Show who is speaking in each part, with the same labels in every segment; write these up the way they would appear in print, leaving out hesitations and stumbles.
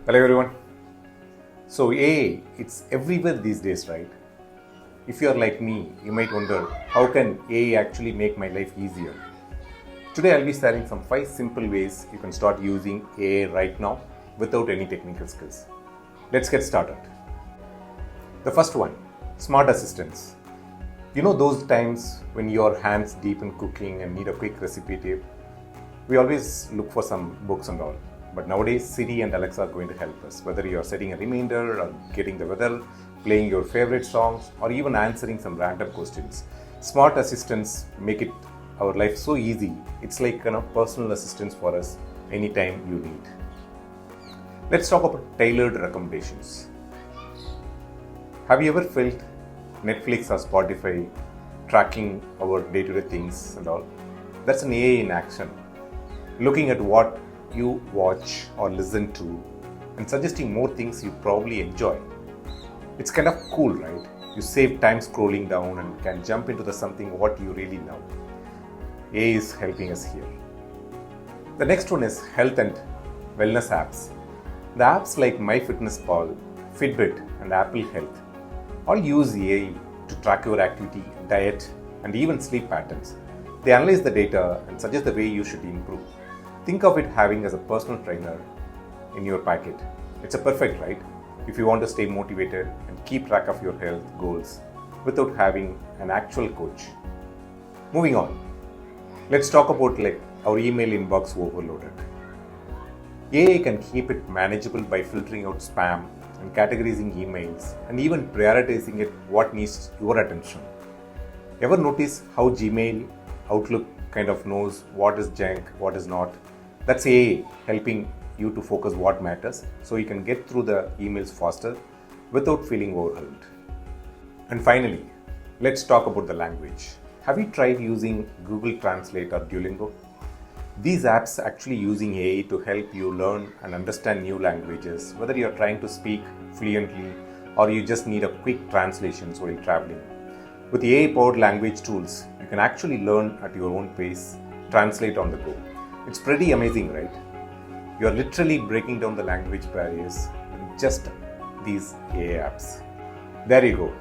Speaker 1: Hello everyone. So AI, it's everywhere these days, right? If you're like me, you might wonder, how can AI actually make my life easier? Today I'll be sharing some 5 simple ways you can start using AI right now without any technical skills. Let's get started. The first one, smart assistants. You know those times when your hands deep in cooking and need a quick recipe tip? We always look for some books and all. But nowadays, Siri and Alexa are going to help us. Whether you are setting a reminder or getting the weather, playing your favorite songs, or even answering some random questions. Smart assistants make it our life so easy. It's like personal assistance for us anytime you need. Let's talk about tailored recommendations. Have you ever felt Netflix or Spotify tracking our day-to-day things and all? That's an AI in action. Looking at what you watch or listen to and suggesting more things you probably enjoy. It's kind of cool, right? You save time scrolling down and can jump into the something what you really know. AI is helping us here. The next one is health and wellness apps. The apps like MyFitnessPal, Fitbit and Apple Health all use AI to track your activity, diet and even sleep patterns. They analyze the data and suggest the way you should improve. Think of it having as a personal trainer in your pocket. It's a perfect, right? If you want to stay motivated and keep track of your health goals without having an actual coach. Moving on, let's talk about our email inbox overloaded. AI can keep it manageable by filtering out spam and categorizing emails and even prioritizing it what needs your attention. Ever notice how Gmail, Outlook kind of knows what is junk, what is not? That's AI helping you to focus what matters so you can get through the emails faster without feeling overwhelmed. And finally, let's talk about the language. Have you tried using Google Translate or Duolingo? These apps actually using AI to help you learn and understand new languages, whether you're trying to speak fluently or you just need a quick translations while traveling. With AI-powered language tools, you can actually learn at your own pace, translate on the go. It's pretty amazing, right? You're literally breaking down the language barriers with just these AI apps. There you go.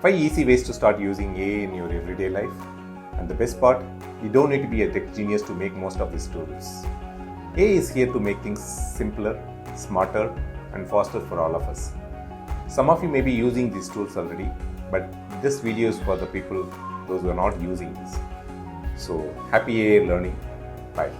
Speaker 1: 5 easy ways to start using AI in your everyday life. And the best part, you don't need to be a tech genius to make most of these tools. AI is here to make things simpler, smarter, and faster for all of us. Some of you may be using these tools already, but this video is for the people, those who are not using this. So happy AI learning. Bye.